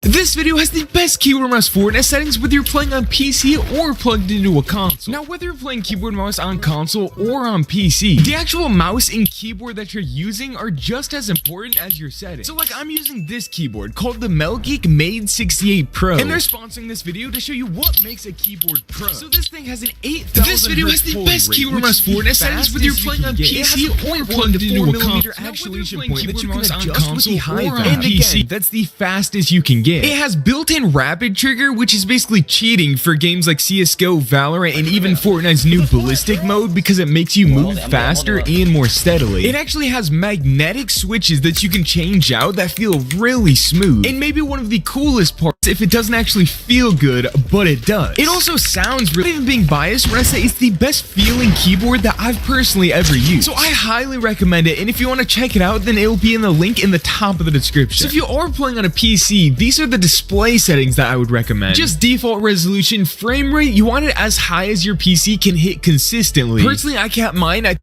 This video has the best keyboard mouse Fortnite settings whether you're playing on PC or plugged into a console. Now, whether you're playing keyboard mouse on console or on PC, the actual mouse and keyboard that you're using are just as important as your settings. So like, I'm using this keyboard called the Melgeek Made 68 Pro, and they're sponsoring this video to show you what makes a keyboard pro. So this thing has an 8,000. This video has the best keyboard mouse Fortnite settings whether you're playing on PC or plugged into a console. Actuation point that you can adjust with the high and PC. That's the fastest you can get. It has built-in rapid trigger, which is basically cheating for games like CSGO, Valorant, and even Fortnite's new ballistic mode because it makes you move faster and more steadily. It actually has magnetic switches that you can change out that feel really smooth. And maybe one of the coolest parts, if it doesn't actually feel good, but it does. It also sounds really, even being biased when I say it's the best feeling keyboard that I've personally ever used. So I highly recommend it, and if you want to check it out, then it'll be in the link in the top of the description. So if you are playing on a PC, these are the display settings that I would recommend. Just default resolution, frame rate, you want it as high as your PC can hit consistently. Personally, I kept mine at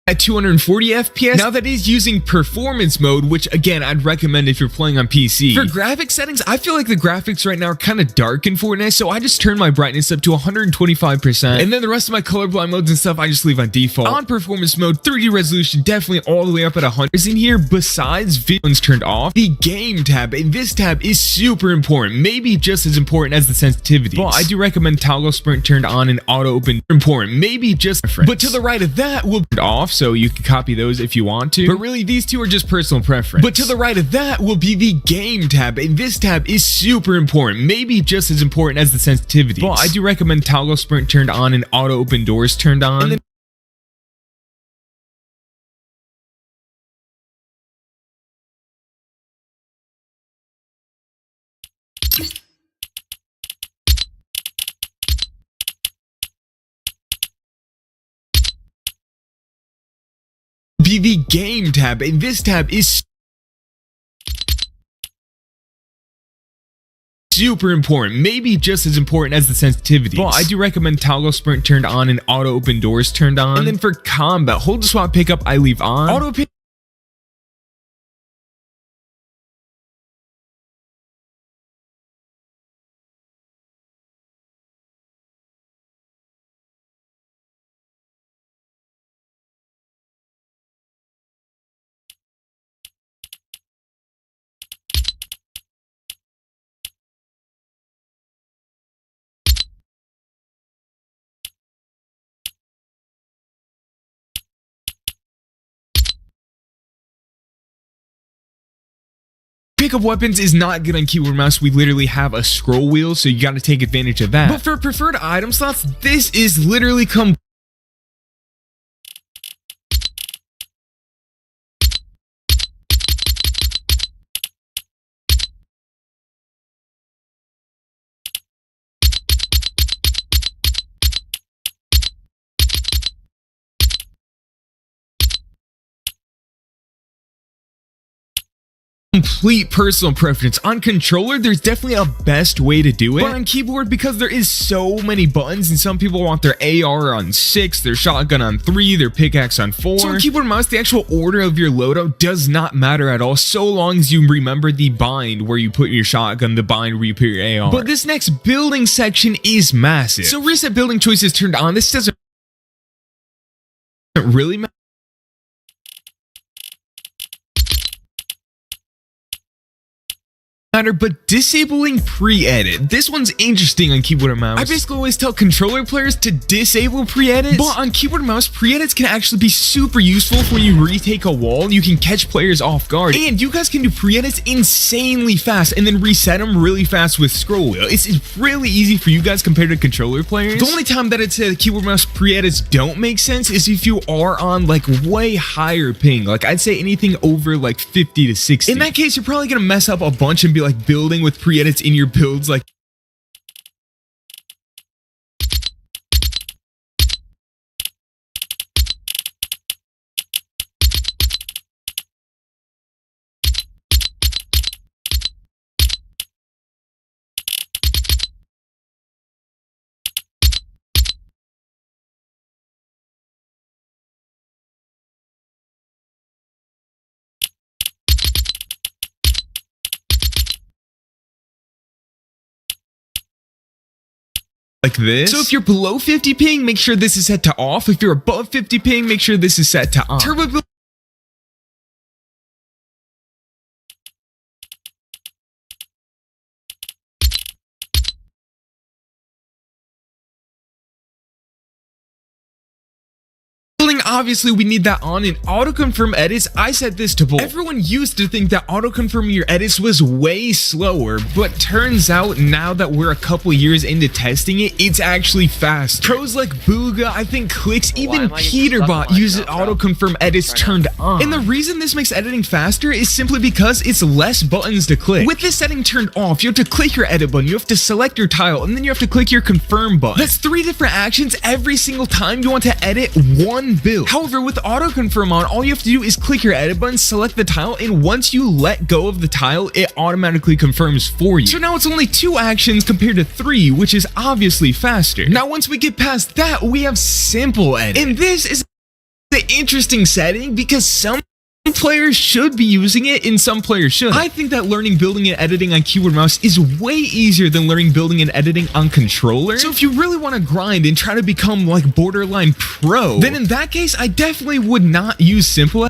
at 240 FPS. Now that is using performance mode, which again, I'd recommend if you're playing on PC. For graphics settings, I feel like the graphics right now are kind of dark in Fortnite, so I just turn my brightness up to 125%. And then the rest of my colorblind modes and stuff, I just leave on default. On performance mode, 3D resolution, definitely all the way up at 100. In here, besides videos turned off, the game tab, and this tab is super important, maybe just as important as the sensitivity. But I do recommend toggle sprint turned on and auto open important, maybe just different. But to the right of that will be off, so you can copy those if you want to, but really these two are just personal preference. But to the right of that will be the game tab, and this tab is super important, maybe just as important as the sensitivity. But I do recommend toggle sprint turned on and auto open doors turned on. And then be the game tab, and this tab is super important, maybe just as important as the sensitivity. But I do recommend toggle sprint turned on and auto open doors turned on. And then for combat, hold to swap pickup I leave on. Auto pick up weapons is not good on keyboard and mouse. We literally have a scroll wheel, so you got to take advantage of that. But for preferred item slots, this is literally complete personal preference. On controller, there's definitely a best way to do it, but on keyboard, because there is so many buttons and some people want their AR on 6, their shotgun on 3, their pickaxe on 4. So on keyboard and mouse, the actual order of your loadout does not matter at all, so long as you remember the bind where you put your shotgun, the bind where you put your AR. But this next building section is massive. So reset building choices turned on. This doesn't really matter. But disabling pre-edit, this one's interesting on keyboard and mouse. I basically always tell controller players to disable pre-edits, but on keyboard and mouse, pre-edits can actually be super useful when you retake a wall. You can catch players off guard, and you guys can do pre-edits insanely fast and then reset them really fast with scroll wheel. It's really easy for you guys compared to controller players. The only time that it's keyboard mouse pre-edits don't make sense is if you are on like way higher ping, like I'd say anything over like 50 to 60. In that case, you're probably gonna mess up a bunch and be like building with pre-edits in your builds like like this. So if you're below 50 ping, make sure this is set to off. If you're above 50 ping, make sure this is set to on. Turbo obviously we need that on. In auto confirm edits, I set this to bold. Everyone used to think that auto confirming your edits was way slower, but turns out now that we're a couple years into testing it, it's actually fast. Pros like Booga, I think Clicks, even Peterbot uses auto confirm edits turned on. And the reason this makes editing faster is simply because it's less buttons to click. With this setting turned off, you have to click your edit button, you have to select your tile, and then you have to click your confirm button. That's 3 different actions every single time you want to edit one build. However, with auto confirm on, all you have to do is click your edit button, select the tile, and once you let go of the tile, it automatically confirms for you. So now it's only 2 actions compared to 3, which is obviously faster. Now once we get past that, we have simple edit. And this is the interesting setting because some players should be using it and some players should. I think that learning building and editing on keyboard and mouse is way easier than learning building and editing on controller. So if you really want to grind and try to become like borderline pro, then in that case, I definitely would not use simple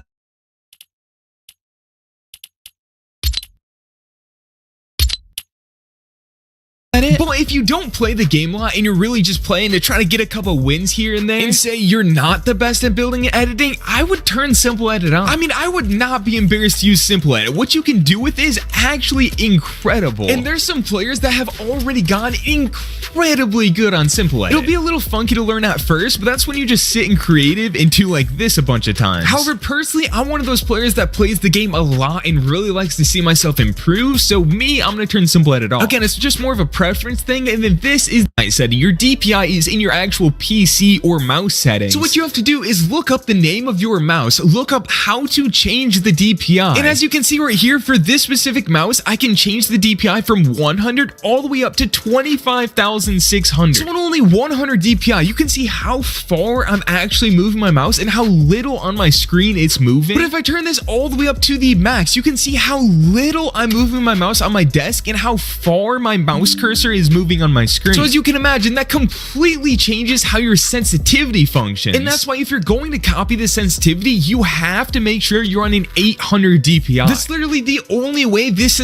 But if you don't play the game a lot and you're really just playing to try to get a couple wins here and there and say you're not the best at building and editing, I would turn simple edit on. I mean, I would not be embarrassed to use simple edit. What you can do with it is actually incredible. And there's some players that have already gotten incredibly good on simple edit. It'll be a little funky to learn at first, but that's when you just sit in creative and do like this a bunch of times. However, personally, I'm one of those players that plays the game a lot and really likes to see myself improve. So me, I'm going to turn simple edit off. Again, it's just more of a preference thing, and then this is the setting. Your DPI is in your actual PC or mouse settings. So what you have to do is look up the name of your mouse, look up how to change the DPI. And as you can see right here, for this specific mouse, I can change the DPI from 100 all the way up to 25,600. So on only 100 DPI, you can see how far I'm actually moving my mouse and how little on my screen it's moving. But if I turn this all the way up to the max, you can see how little I'm moving my mouse on my desk and how far my mouse cursor is moving on my screen. So as you can imagine, that completely changes how your sensitivity functions. And that's why if you're going to copy the sensitivity, you have to make sure you're on an 800 DPI. That's literally the only way this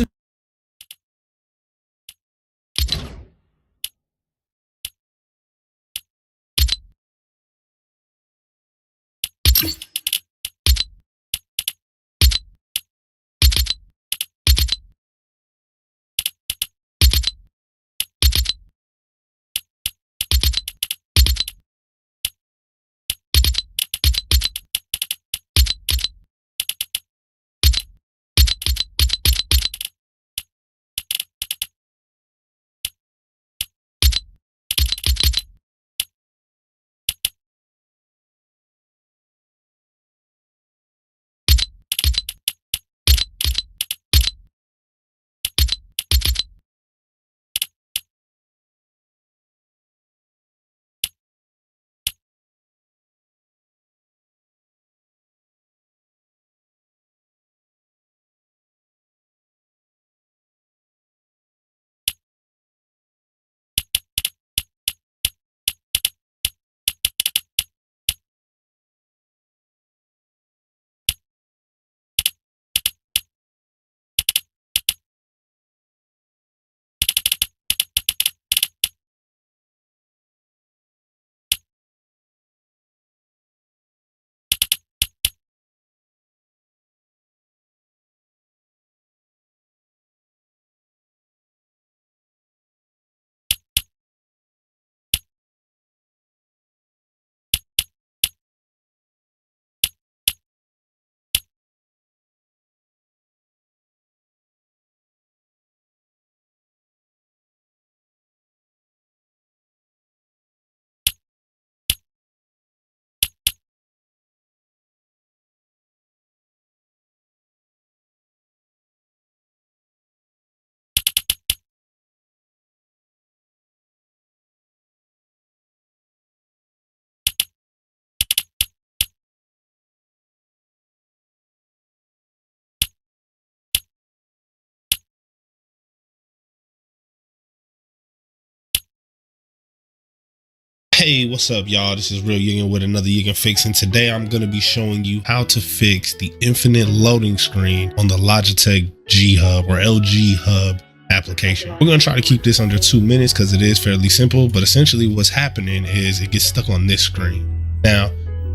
Hey, what's up, y'all? This is Real Yiggin with another Yiggin Fix, and today I'm going to be showing you how to fix the infinite loading screen on the Logitech G Hub or LG Hub application. We're going to try to keep this under 2 minutes because it is fairly simple, but essentially what's happening is it gets stuck on this screen. Now,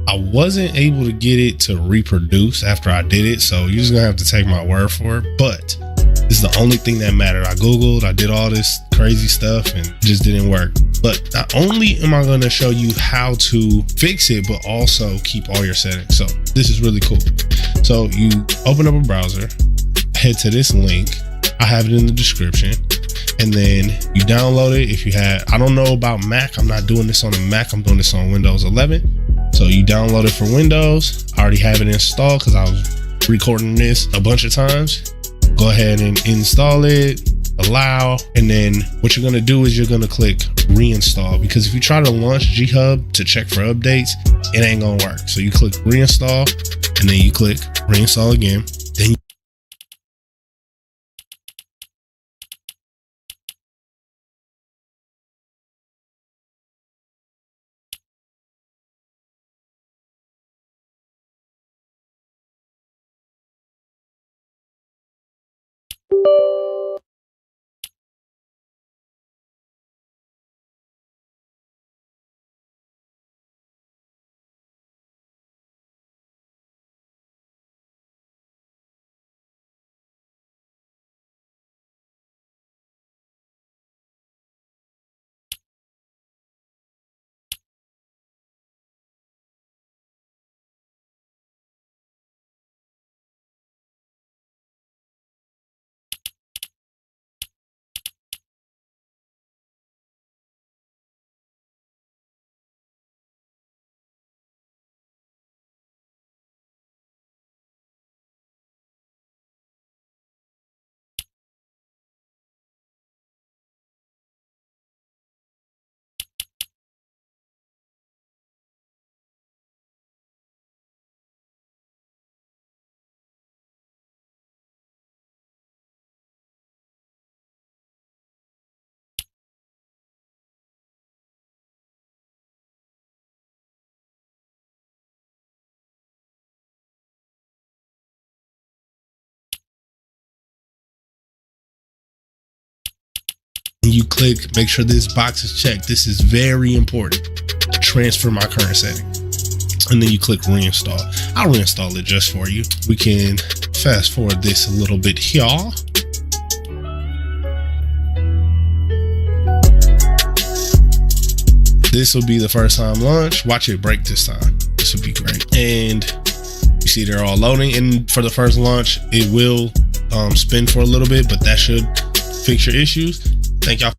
I wasn't able to get it to reproduce after I did it, so you're just going to have to take my word for it, but this is the only thing that mattered. I Googled, I did all this crazy stuff and it just didn't work. But not only am I going to show you how to fix it, but also keep all your settings. So this is really cool. So you open up a browser, head to this link. I have it in the description. And then you download it. If you have, I don't know about Mac. I'm not doing this on a Mac. I'm doing this on Windows 11. So you download it for Windows. I already have it installed because I was recording this a bunch of times. Go ahead and install it, allow, and then what you're gonna do is you're gonna click reinstall, because if you try to launch G Hub to check for updates, it ain't gonna work. So you click reinstall and then you click reinstall again. Then you click, make sure this box is checked. This is very important. Transfer my current setting. And then you click reinstall. I'll reinstall it just for you. We can fast forward this a little bit here. This will be the first time launch. Watch it break this time. This will be great. And you see they're all loading. And for the first launch, it will spin for a little bit, but that should fix your issues. Thank y'all.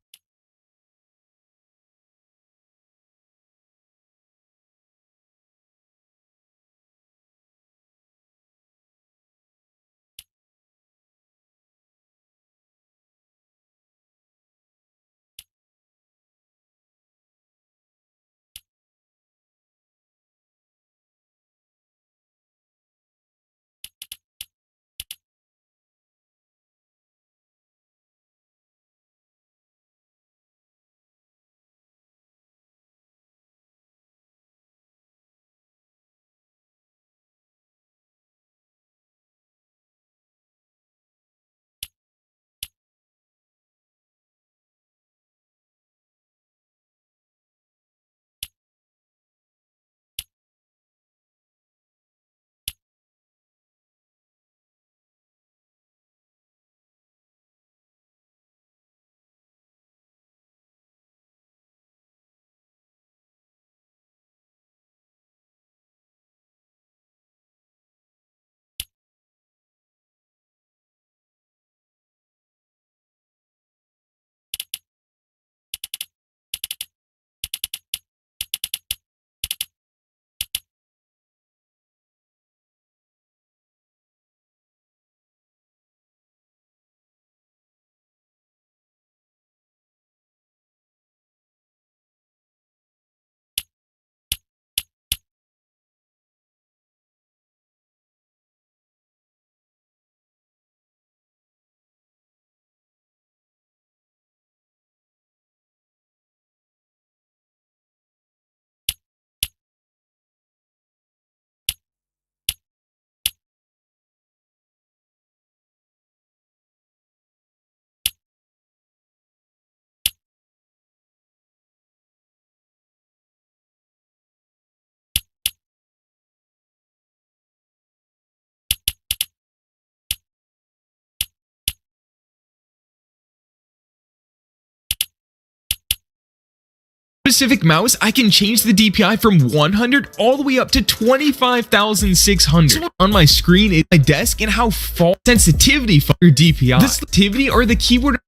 specific mouse, I can change the DPI from 100 all the way up to 25,600. So on my screen is my desk and how far sensitivity for your DPI. The sensitivity or the keyboard.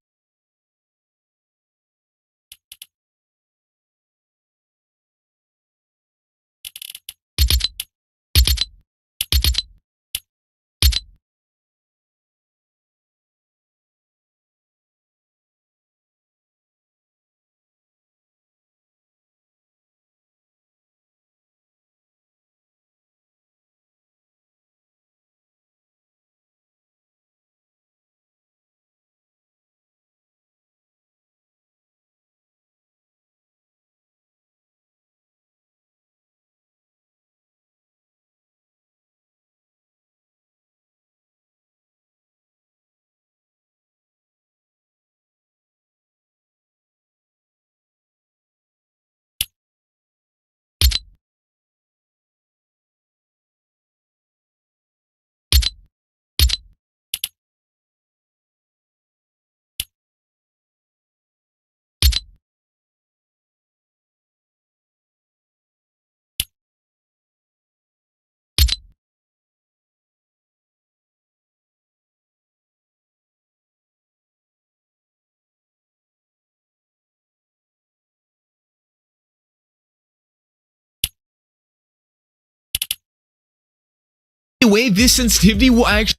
Way this sensitivity will actually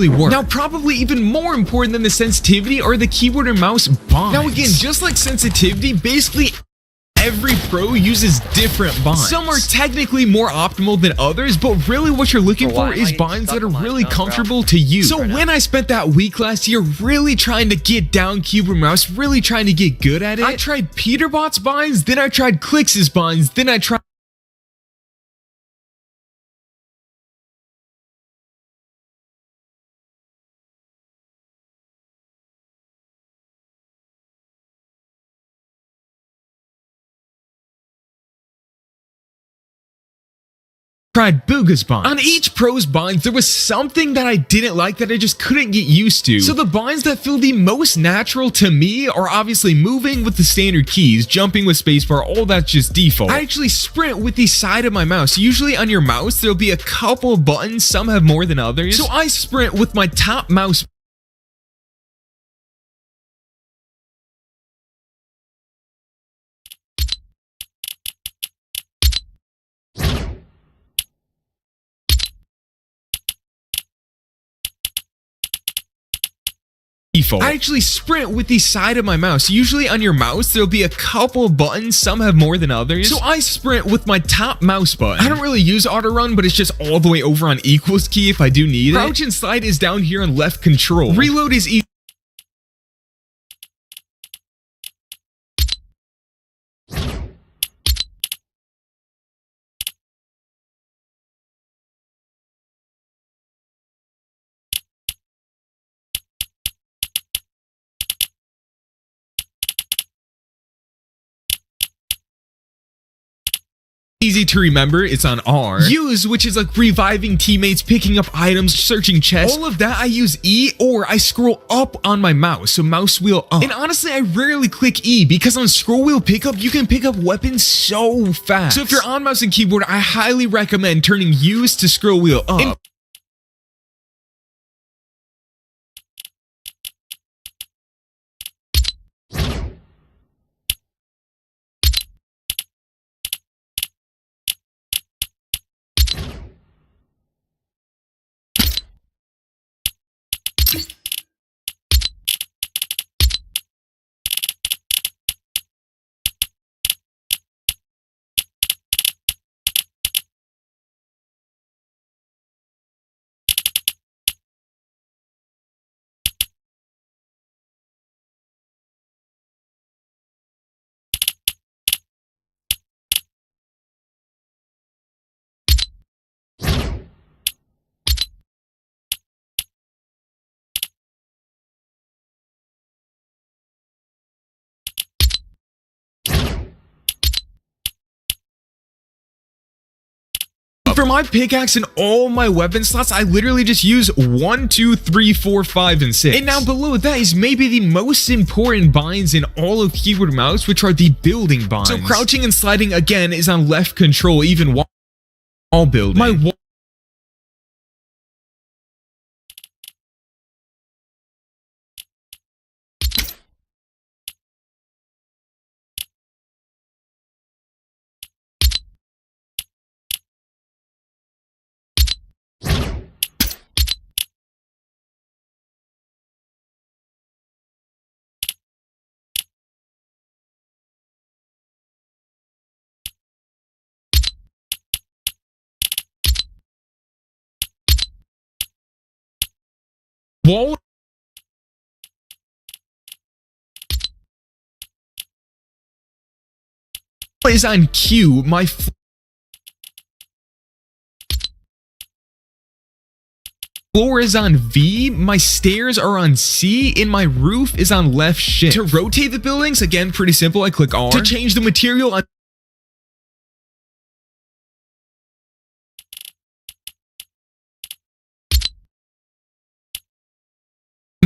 work. Now, probably even more important than the sensitivity are the keyboard and mouse binds. Now again, just like sensitivity, basically every pro uses different binds. Some are technically more optimal than others, but really what you're looking for is binds that are really comfortable to use. So when I spent that week last year really trying to get down keyboard and mouse, really trying to get good at it, I tried Peterbot's binds, then I tried Clix's binds, then I tried Booga's binds. On each pro's binds, there was something that I didn't like that I just couldn't get used to. So the binds that feel the most natural to me are obviously moving with the standard keys, jumping with spacebar, all that's just default. I actually sprint with the side of my mouse. Usually on your mouse, there'll be a couple of buttons, some have more than others. So I sprint with my top mouse default. I actually sprint with the side of my mouse. Usually on your mouse, there'll be a couple of buttons. Some have more than others. So I sprint with my top mouse button. I don't really use auto run, but it's just all the way over on equals key if I do need it. Crouch and slide is down here on left control. Reload is easy. Easy to remember, it's on R. Use, which is like reviving teammates, picking up items, searching chests. All of that I use E, or I scroll up on my mouse, so mouse wheel up. And honestly, I rarely click E because on scroll wheel pickup, you can pick up weapons so fast. So if you're on mouse and keyboard, I highly recommend turning Use to scroll wheel up. For my pickaxe and all my weapon slots, I literally just use 1, 2, 3, 4, 5, and 6. And now below that is maybe the most important binds in all of keyboard and mouse, which are the building binds. So crouching and sliding again is on left control, even while building. My wall is on Q. My floor is on V, my stairs are on C, and my roof is on left shift. To rotate the buildings, again, pretty simple, I click R. To change the material on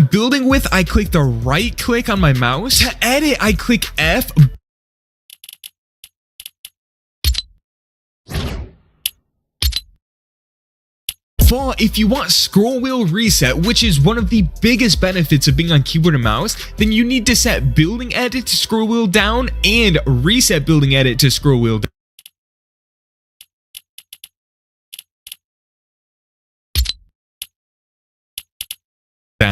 building width, I click the right click on my mouse. To edit, I click F. If you want scroll wheel reset, which is one of the biggest benefits of being on keyboard and mouse, then you need to set building edit to scroll wheel down and reset building edit to scroll wheel down.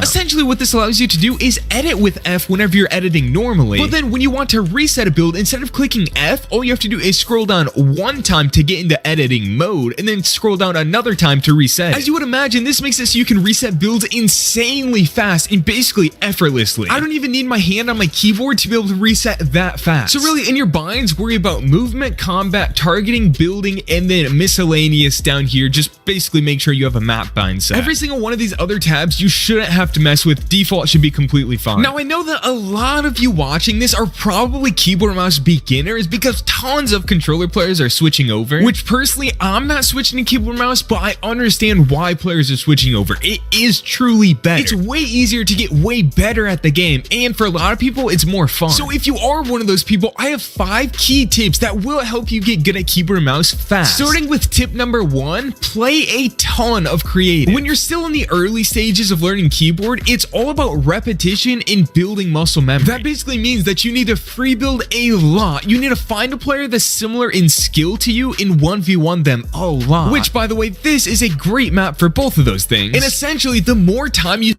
Essentially, what this allows you to do is edit with F whenever you're editing normally. But then when you want to reset a build, instead of clicking F, all you have to do is scroll down one time to get into editing mode, and then scroll down another time to reset. As you would imagine, this makes it so you can reset builds insanely fast and basically effortlessly. I don't even need my hand on my keyboard to be able to reset that fast. So really, in your binds, worry about movement, combat, targeting, building, and then miscellaneous down here. Just basically make sure you have a map bind set. Every single one of these other tabs you shouldn't have to mess with. Default should be completely fine. Now, I know that a lot of you watching this are probably keyboard and mouse beginners because tons of controller players are switching over, which personally, I'm not switching to keyboard and mouse, but I understand why players are switching over. It is truly better. It's way easier to get way better at the game, and for a lot of people, it's more fun. So if you are one of those people, I have 5 key tips that will help you get good at keyboard and mouse fast. Starting with tip number 1, play a ton of creative. When you're still in the early stages of learning keyboard, it's all about repetition and building muscle memory. That basically means that you need to free build a lot. You need to find a player that's similar in skill to you and 1v1 them a lot. Which, by the way, this is a great map for both of those things. And essentially, the more time you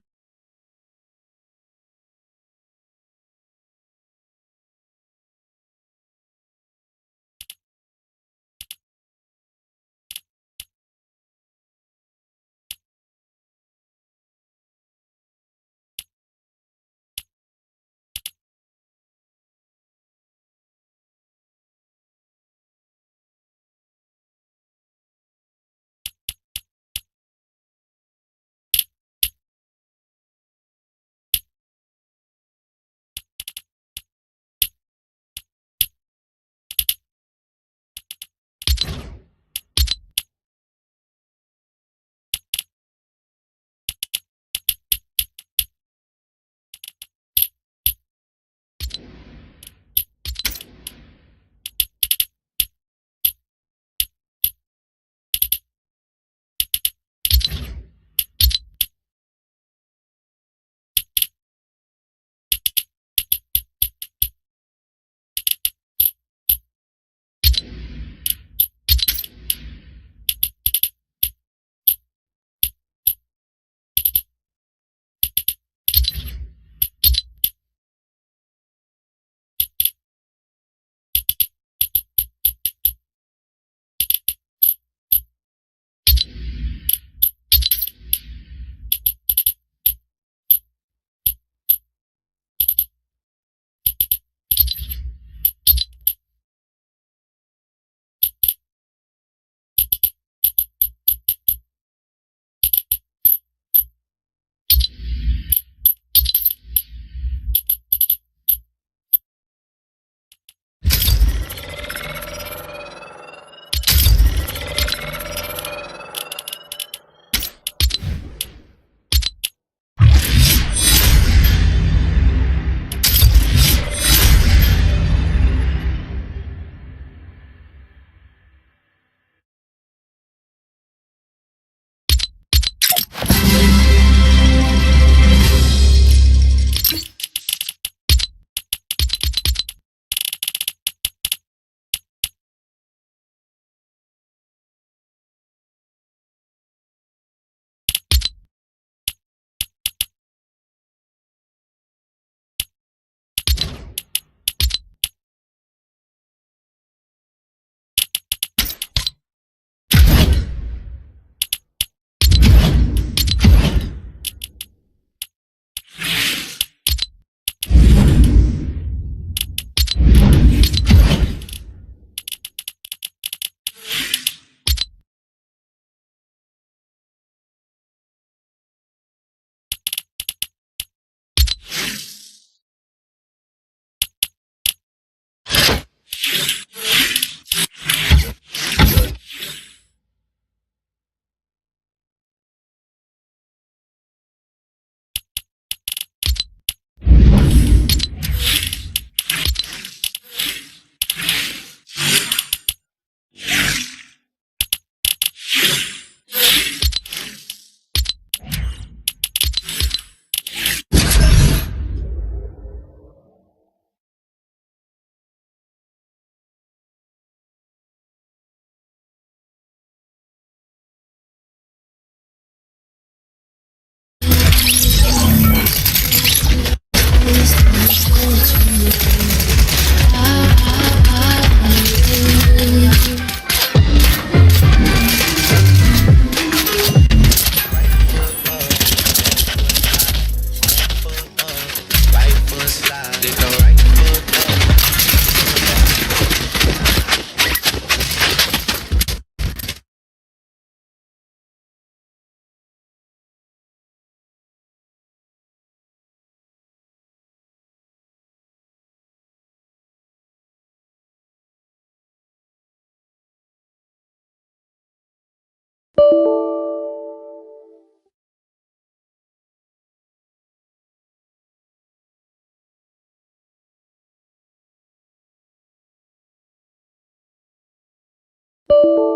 you.